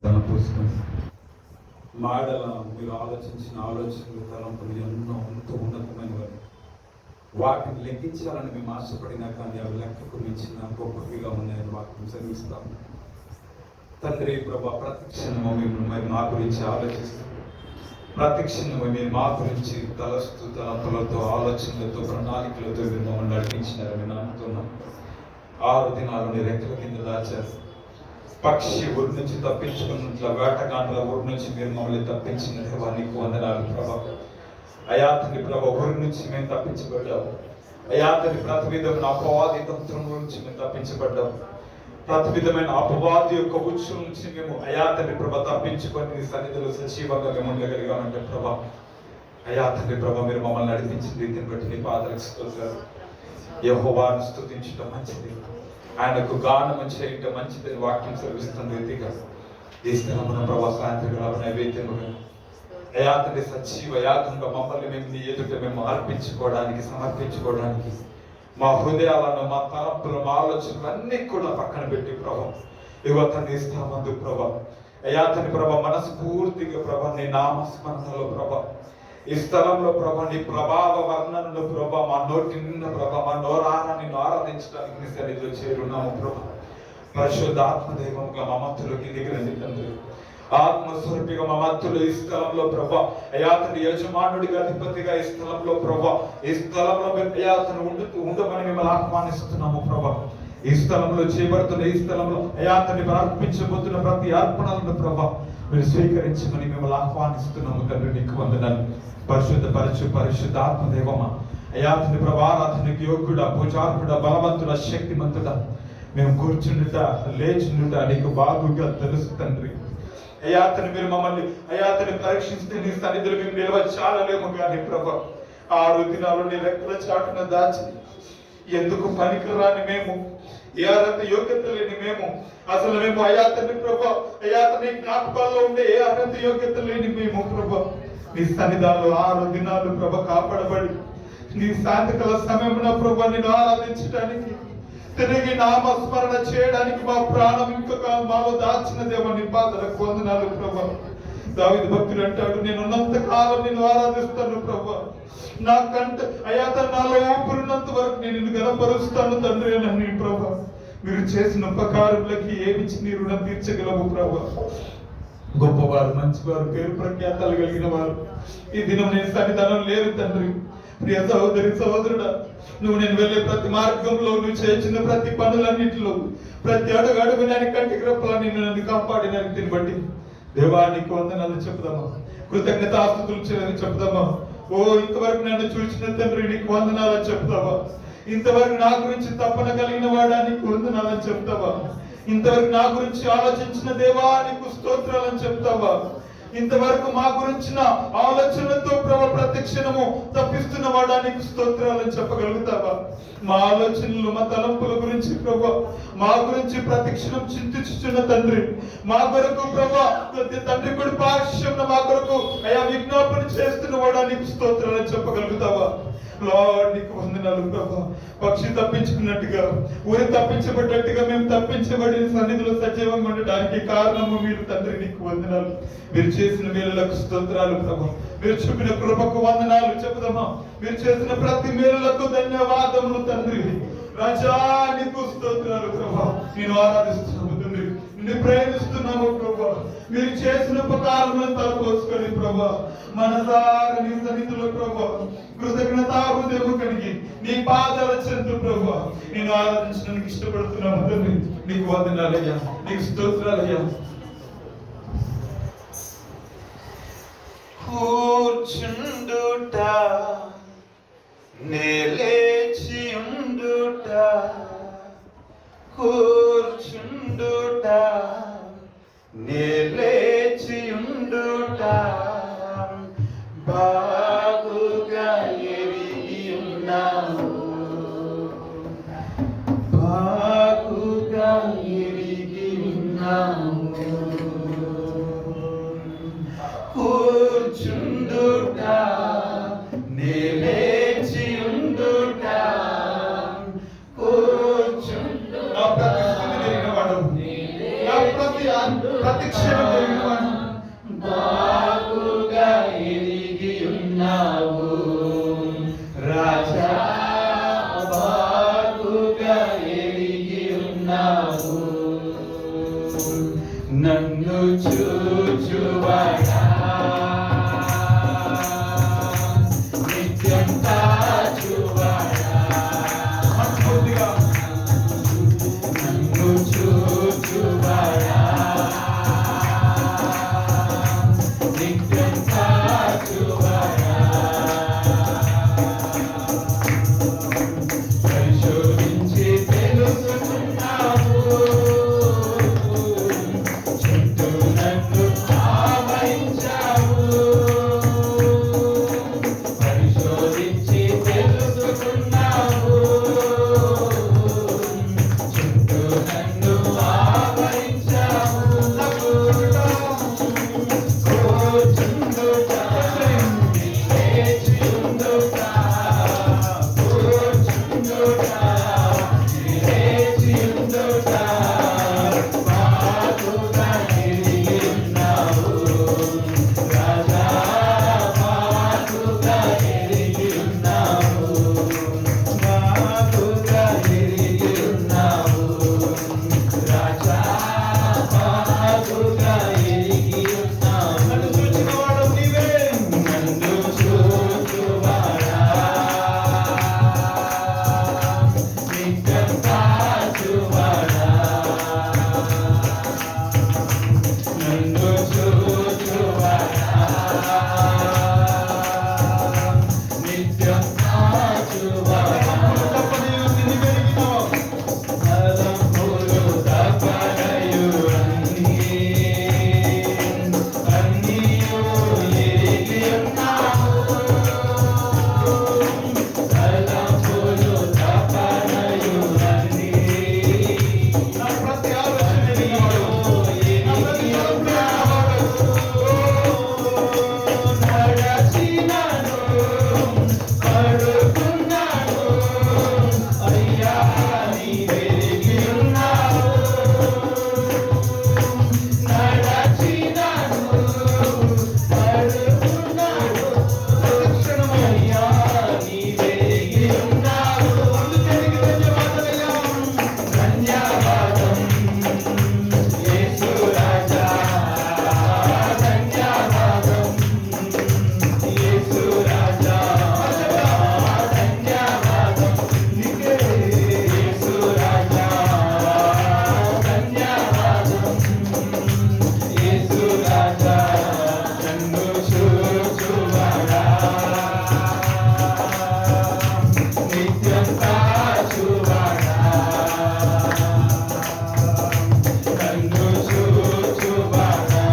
తలపోసుకొని మాడల మీరు ఆలోచించిన ఆలోచనలు తలంపులు ఎంతో ఉన్నతమైనవి. వాటిని లెక్కించాలని మేము ఆశపడినా కానీ అవి లెక్కకు మించిన గొప్పవిగా ఉన్నాయని వాటిని చదివిస్తాము. తండ్రి ప్రభా, ప్రతిక్షణము మేము మా గురించి ఆలోచిస్తాం. ప్రతిక్షణము మీరు మా గురించి తలస్తూ తలంపులతో ఆలోచనలతో ప్రణాళికలతో మీరు మమ్మల్ని నడిపించినారని నమ్ముతున్నాం. 6 దినాలు నీ రెక్కల కింద దాచారు. పక్షి ఊరి నుంచి తప్పించుకున్నట్ల వేటగాండ్ల ఊరి నుంచి మీరు మమ్మల్ని తప్పించిన దేవా నీకు వందనాలు ప్రభా. అయా తండ్రి ప్రభా, ఊరి నుంచి మేము తప్పించబడ్డాము. అయా తండ్రి ప్రతి విధమైన అపవాది తంత్రం నుంచి మేము తప్పించబడ్డాము. ప్రతి విధమైన అపవాది యొక్క ఉచ్చు నుంచి మేము అయా తండ్రి ప్రభా తప్పించుకొని నీ సన్నిధిలో సజీవంగా మేము ఉండగలిగామంటే ప్రభా. అయా తండ్రి ప్రభా, మీరు మమ్మల్ని నడిపించిన రీతిని బట్టి నీ పాదలకు స్తోత్రాలు. యెహోవాను స్తుతించడం మంచిది, ఆయనకు గానము చేయటం మంచిదని వాక్యం సెలవిస్తున్న రీతిగా ఈ స్థలమున ప్రభా సాయంత్రకాల నైవేద్యముగా అయా తండ్రి సజీవ యాగంగా మమ్మల్ని మేము నీ ఎదుట మేము అర్పించుకోవడానికి సమర్పించుకోవడానికి మా హృదయాలను మా తలంపులు మా ఆలోచనలు అన్నీ కూడా పక్కన పెట్టి ప్రభా యువతని ఇస్తామందు ప్రభా. అయా తండ్రి ప్రభా, మనస్ఫూర్తిగా ప్రభా నీ నామస్మరణలో ప్రభా ఈ స్థలంలో ప్రభా నీ ప్రభావ వర్ణనలో ప్రభా మా నోటి నిన్న ప్రభా మా నోరారా నిన్ను ఆరాధించడానికి నీ సన్నిధిలో చేరున్నాము ప్రభా. పరిశుద్ధ ఆత్మదైవంగా మా మధ్యలోకి దిగిరండి తండ్రి. ఆత్మస్వరూపిగా మా మధ్యలో ఈ స్థలంలో ప్రభా అయా తండ్రి యజమానుడిగా అధిపతిగా ఈ స్థలంలో ప్రభా ఈ స్థలంలో మేము అయా తండ్రి ఉండమని మిమ్మల్ని ఆహ్వానిస్తున్నాము ప్రభా. ఈ స్థలంలో చేయబడుతున్న ఈ స్థలంలో అయా తండ్రి అర్పించబోతున్న ప్రతి అర్పణలను ప్రభా మీరు స్వీకరించమని మిమ్మల్ని ఆహ్వానిస్తున్నాము తండ్రి. నీకు వందనాలు. పరిశుద్ధ ఆత్మదేవమా అయా తండ్రి ప్రభా, ఆరాధనకు యోగ్యుడా, పూజార్హుడా, బలవంతుడా, శక్తిమంతుడా మేము కూర్చుండుట లేచుండుట నీకు బాగుగా తెలుసు తండ్రి. అయా తండ్రి మీరు మమ్మల్ని అయా తండ్రి పరీక్షిస్తే నీ సన్నిధిలో మేము నిలవచాలలేము కానీ ప్రభా 6 దినాలు నీ రెక్కల చాటున దాచి ఎందుకు పనికిరాని మేము, ఏ అర్హత యోగ్యత లేని మేము, అసలు మేము అయా తండ్రి ప్రభా అయా తండ్రి జ్ఞాపకాల్లో ఉండే ఏ అర్హత యోగ్యత లేని మేము ప్రభా నీ సన్నిధానంలో 6 దినాలు ప్రభా కాపాడబడి నీ సాయంత్రకాల సమయమున ప్రభా నిన్ను ఆరాధించడానికి తిరిగి నామస్మరణ చేయడానికి మా ప్రాణం ఇంకా మాలో దాచిన దేవ నీ పాదలకు వందనాలు ప్రభా. దావీదు భక్తుడు అంటాడు, నేను ఉన్నంత కాలం నిన్ను ఆరాధిస్తాను ప్రభా. నాకంటే అయా నాలో ఊపిరినంత వరకు నేను నిన్ను గణపరుస్తాను తండ్రి అని ప్రభా. మీరు చేసిన ఉపకారములకి ఏమిచ్చి నీ రుణం తీర్చగలవు ప్రభా. గొప్పవారు, మంచివారు, పేరు ప్రఖ్యాతలు కలిగిన వారు ఈ దినం నేను సన్నిధానం లేరు తండ్రి. ప్రియ సహోదరి సహోదరుడా, నువ్వు నేను వెళ్ళే ప్రతి మార్గంలో నువ్వు చేసిన ప్రతి పనులన్నింటిలో ప్రతి అడుగు నేను కంటికి రెప్పలని నన్ను కాపాడినానికి దీన్ని బట్టి దేవానికి వందనాలు చెప్దామా, కృతజ్ఞతాస్తుతులు చెప్దామా. ఓ ఇంతవరకు నన్ను చూసిన తండ్రి నీకు వందనాలని చెప్తావా. ఇంతవరకు నా గురించి తప్పన కలిగిన వాడా నీకు వందనాలని చెప్తావా. ఇంతవరకు నా గురించి ఆలోచించిన దేవా నీకు స్తోత్రాలని చెప్తావా. ఇంతవరకు మా గురించిన ఆలోచనలతో ప్రభు ప్రతిక్షణము తప్పిస్తున్న వాడా నీకు స్తోత్రాలని చెప్పగలుగుతావా. మా ఆలోచనలు మా తలంపుల గురించి ప్రభు మా గురించి ప్రతిక్షణం చింతించుచున్న తండ్రి, మా కొరకు ప్రభు తండ్రి కూడా పార్శ్వంలో మా కొరకు అయా విజ్ఞాపన చేస్తున్న వాడా నీకు స్తోత్రాలని చెప్పగలుగుతావా. లార్డ్ నీకు వందనాలు ప్రభా. పక్షి తప్పించుకున్నట్టుగా ఊరి తప్పించబడ్డట్టుగా మేము తప్పించబడి సన్నిధిలో సజీవంగా ఉండడానికి కారణము మీరు తండ్రి. నీకు వందనాలు. మీరు చేసిన మేలులకు స్తోత్రాలు ప్రభా. మీరు చూపిన కృపకు వందనాలు చెప్దామా. మీరు చేసిన ప్రతి మేలులకు ధన్యవాదములు తండ్రి. రాజా నీకు స్తోత్రాలు ప్రభా. నేను ఆరాధిస్తున్నాము తండ్రి, నిన్ను ప్రేమిస్తున్నాము ప్రభా. మీరు చేసిన ఉపకారములను తలపోసుకొని ప్రభా మనసారా నీ సన్నిధిలో ప్రభా కృతజ్ఞతాహృదయము కలిగి నీ పాదాల చెందు ప్రభా నేను ఆరాధించడానికి ఇష్టపడుతున్నాము తండ్రి. నీకు వందనాలయ్యా, నీకు స్తోత్రాలయ్యా. కూర్చుండుట లేచి ఉండుట, కూర్చుండుట లేచి ఉండుట బాగుగా ఎరిగి ఉన్నాము, బాగుగా ఎరిగి ఉన్నాము. కూర్చుండుట లేచి ఉండుట, కూర్చుండుట ప్రతి క్షణం నన్ను చూచువాడా నిత్యం కాచువాడా మనస్ఫూర్తిగా నన్ను చూచువాడా నిత్యం కాచువాడా పరిశోధించి తెలుసుకున్నావు చుట్టూ నన్ను ఆవరించావు పరిశోధించి తెలుసుకున్నావు చుట్టూ నన్ను ఆవరించావు కూర్చుండుట లేచియుండుట కూర్చుండుట లేచియుండుట మాకుగా తిరిగి ఉన్నావు రాజా మాకుగా తిరిగి ఉన్నావు మాకుగా తిరిగి ఉన్నావు రాజా మాకుగా తిరిగి ఉన్నావు నన్ను చూచినవాడు నీవే. నన్ను చూచువాడా నిత్యం కాచువాడా నన్ను చూచువాడా నిత్యం కాచువాడా తప్పని తిని పెరిగినావు. నరములు తపనయు అన్నీయు ఎరిగి ఉన్నావు నరములు తపనయు నా ప్రతి ఆలోచన ఎరిగినవాడు. నా ప్రతి తలంపు నడచినను పడుకున్నాను అయ్యా నీవెరిగి ఉన్నావు నడచినను పడుకున్నాను అయ్యా నీవెరిగి ఉన్నావు అందుకే నీకు ధన్యవాదాలయ్యా. ధన్యవాదం యేసు రాజా ధన్యవాదం యేసు రాజా ధన్యవాదం నీకే యేసు రాజా ధన్యవాదం యేసు రాజా నన్ను చూచువాడా నిత్యం కాచువాడా నన్ను చూచువాడా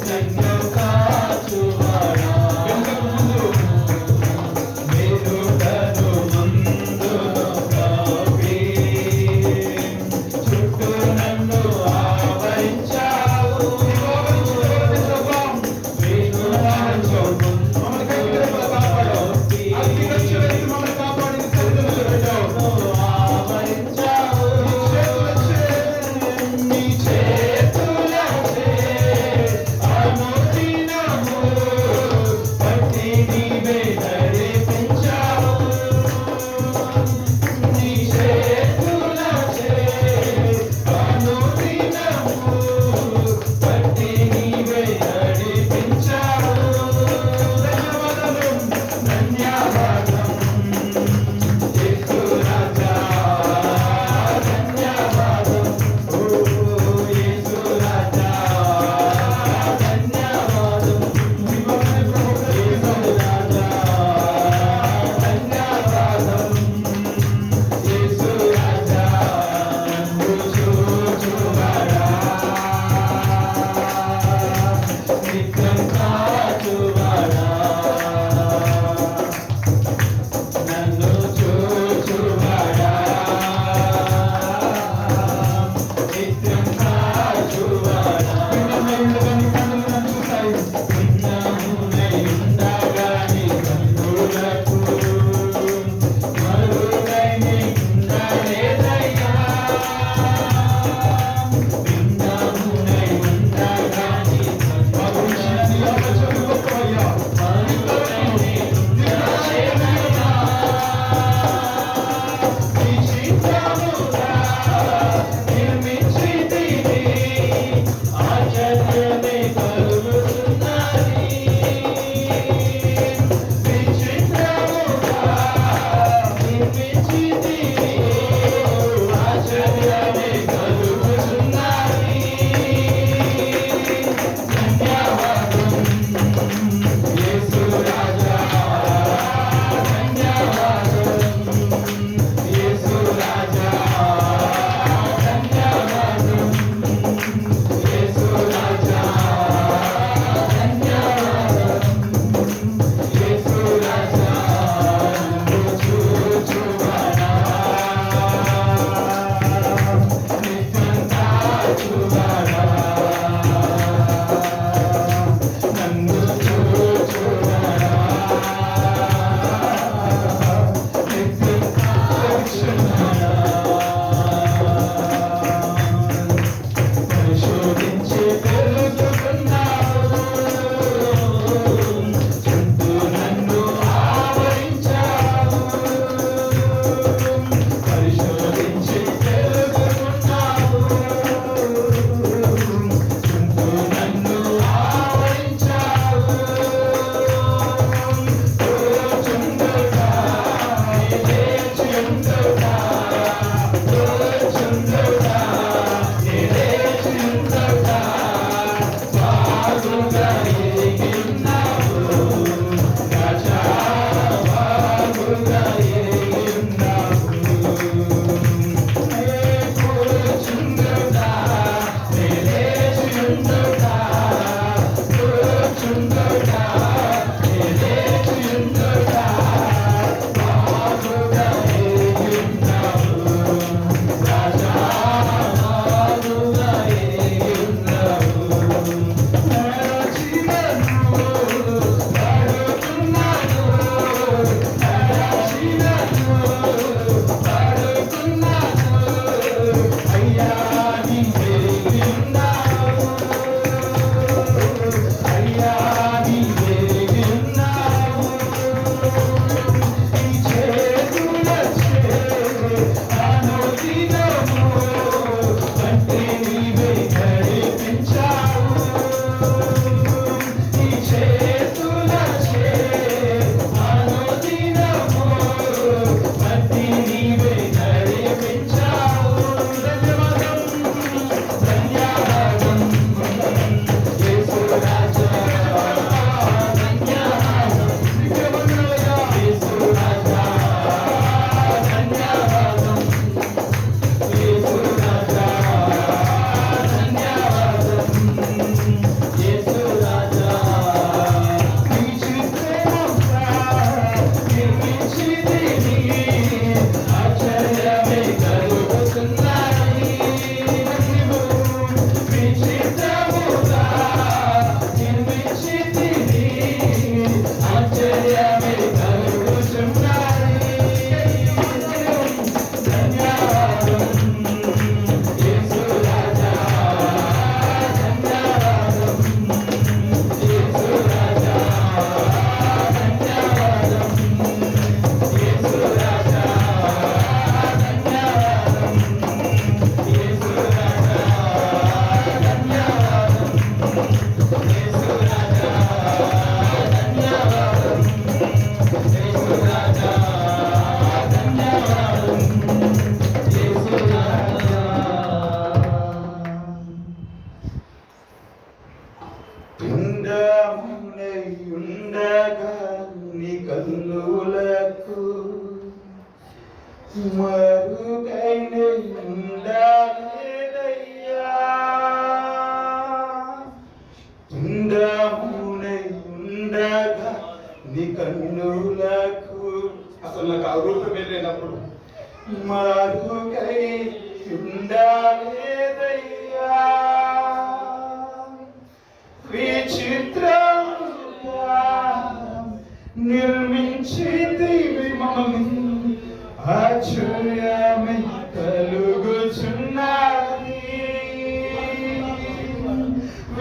నన్ను కాచువాడా ఇంతకు ముందు మెరుగను ముందును కప్పి చుట్టూ నన్ను ఆవరించావు మెరుగను మమ్మల్ని కనికరింప కాపాడావు. అగ్ని వచ్చి వెతికి మమ్మల్ని కాపాడింది సరిగ్గా పెట్టావు. ఆవరించావు నీ చేతులచే అనుదినము పట్టి నీవే నడిపించావు నీ చేతులచే అనుదినము పట్టి నీవే నడిపించావు ధన్యవాదం యేసు రాజా ధన్యవాదం ఓ యేసు రాజా ధన్యవాదం యేసు రాజా ధన్యవాదం యేసు రాజా నన్ను చూచువాడా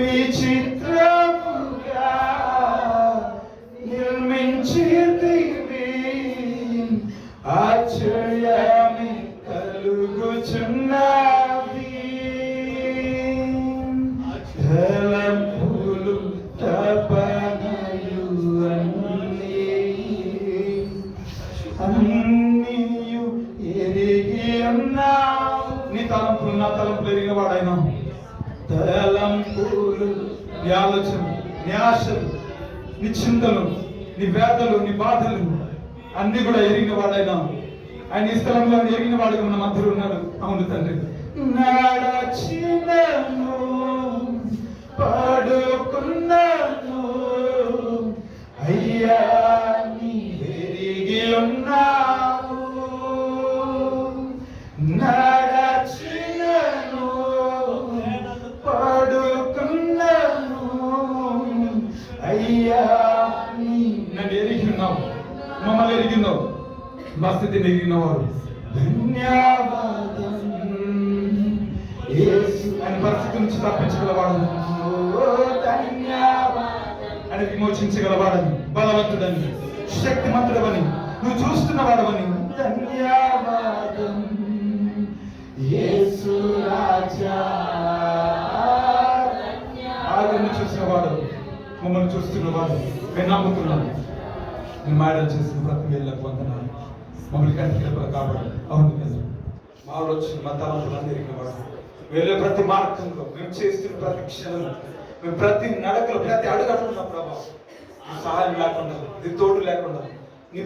విచిత్రముగా నిర్మించితివి, ఆశ్చర్యమే కలుగుచున్నది. తలంపులు తపనయు అన్నీయు ఎరిగి ఉన్నావు. నీ తలంపులు నా తలంపులు ఎరిగిన వాడైనా, తలంపులు నీ ఆలోచన, నీ ఆశలు, నీ చింతలు, నీ వేదలు, నీ బాధలు అన్ని కూడా ఎరిగిన వాడైనా, ఆయన ఈ స్థలంలో ఎరిగిన వాడుగా మన మధ్యలో ఉన్నాడు. అవును తండ్రి. నడచినను పడుకున్నాను అయ్యా, నీ ఎరిగి ఉన్నావు. నడచినను పడుకున్నాను అయ్యా, నన్ను ఎరిగి ఉన్నావు, మమ్మల్ని ఎరిగినావు, మా స్థితిని ఎరిగినవారు. ధన్యవాదం యేసు అని పరిస్థితి నుంచి తప్పించగలవాడని, అని విమోచించగలవాడని, బలవంతుడని, శక్తిమంతుడవని, నువ్వు చూస్తున్నవాడవని. ధన్యవాదం యేసు రాజా. ఆదరణ చూసినవాడు, మమ్మల్ని చూస్తున్నవాడు, మేము నమ్ముతున్నాము. నేను మాయలు చేసిన ప్రతి వేళ్ళకు వందనాలు. మమ్మల్ని కంటికి కాబట్టి. అవును కదా, మా ఆలోచన, మా తలంపులు ఎరిగినవాడు. వెళ్ళే ప్రతి మార్గంలో, మేము చేస్తున్న ప్రతి క్షణంలో, మేము ప్రతి నడకలో, ప్రతి అడుగడుగున్న ప్రభావం, నీ సహాయం లేకుండా, నీ తోడు లేకుండా, నీ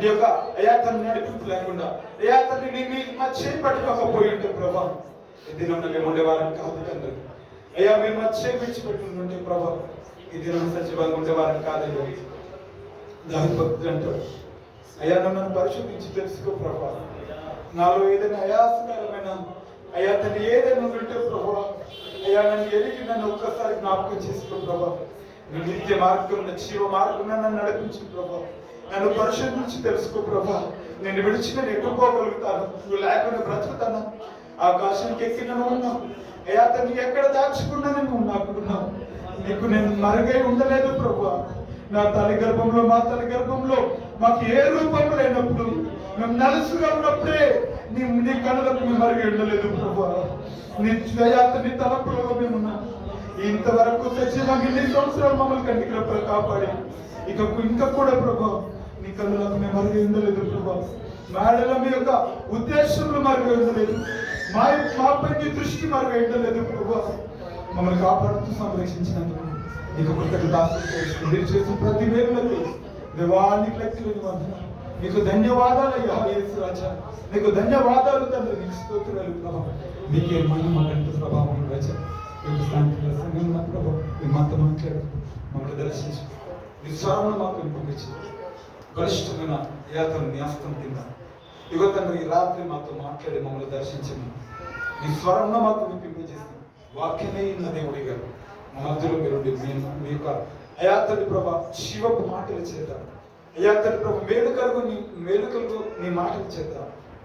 యొక్క అయాతను నడిపింపు లేకుండా, అయాతని నీ మా చేయి పట్టుకోకపోయి ఉంటే ప్రభావం, ఈ దినం మేము ఉండేవారని కాదు తండ్రి. అయ్యా, మీరు మా చేయి విడిచిపెట్టి ఉంటే ప్రభావం, ఈ దినం సజీవంగా ఉండేవారని కాదయ్యా. దాని భక్తులు అంటారు, అయ్యా నన్ను పరిశోధించి తెలుసుకో ప్రభా, నాలో ఏదైనా అయాసకరమైన అయ్యా తను ఏదైనా ఉంటే ప్రభా, అయ్యా నన్ను ఎరిగి నన్ను ఒక్కసారి జ్ఞాపకం చేసుకో ప్రభా. నీ నిత్య మార్గం, జీవ మార్గం నన్ను నడిపించు ప్రభా. నన్ను పరిశోధించి తెలుసుకో ప్రభా. నేను విడిచి నేను ఎట్టుకోగలుగుతాను, నువ్వు లేకుండా బ్రతుకుతాను. ఆకాశానికి ఎక్కి నన్ను ఉన్నావు అయ్యా, తను ఎక్కడ దాచుకున్నా నువ్వు నాకున్నావు. నీకు నేను మరుగై ఉండలేదు ప్రభా. నా తల్లి గర్భంలో, మా తల్లి గర్భంలో మాకు ఏ రూపం లేనప్పుడు, మేము నలుసుగా ఉన్నప్పుడే నీ కళ్ళకు మేము మరిగి ఉండలేదు ప్రభా. నీ తలపులో మేము ఉన్నాం. ఇంతవరకు సజీవంగా 2 సంవత్సరాలు మమ్మల్ని కంటికి రెప్పలు కాపాడి ఇంకా కూడా ప్రభా నీ కళ్ళకు మేము మరిగి ఉండలేదు ప్రభా. మేడలో మీ యొక్క ఉద్దేశంలో మరిగి ఉండలేదు, మాపై నీ దృష్టి మరిగి ఉండలేదు ప్రభా. మమ్మల్ని కాపాడుతూ సంరక్షించినందుకు నీకు కృతజ్ఞతాస్తుతులు. మీరు చేసిన ప్రతి వేరులకు దేవానికి లెక్కలేని వందనాలు. నీకు ధన్యవాదాలు అయ్యా యేసు రాజా. నీకు ధన్యవాదాలు తండ్రి. నీకు స్తోత్రాలు ప్రభావం. నీకే మహిమ కంటూ ప్రభావం రాజా. మీకు శాంతిలో సంఘం ఉన్న ప్రభావం మీరు మాతో మాట్లాడు, మమ్మల్ని దర్శించు. నీ స్వరంలో మాకు వినిపించు. బలిష్టమైన యాతను నీ హస్తం కింద ఇగో తండ్రి ఈ రాత్రి మాతో మాట్లాడి మమ్మల్ని దర్శించండి. నీ స్వరంలో మాకు వినిపించేసి వాక్యమే ఉన్న దేవుడి గారు మా మధ్యలో మీరు మీ యొక్క అయాతని ప్రభా శివపు మాటల చేత, అయాతని ప్రభు మేలుకలుగు నీ మాటల చేత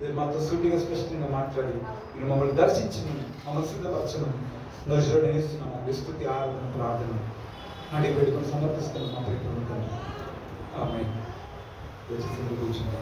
మీరు మాతో సూటిగా స్పష్టంగా మాట్లాడి మీరు మమ్మల్ని దర్శించండి, మమ్మల్ని సిద్ధపరచమని దర్శనం విస్తుతి ఆరాధన ప్రార్థన నాటి వేడుకొని సమర్పిస్తున్నాం. మా ప్రియమైన ఆమేన్. కూర్చుంటాం.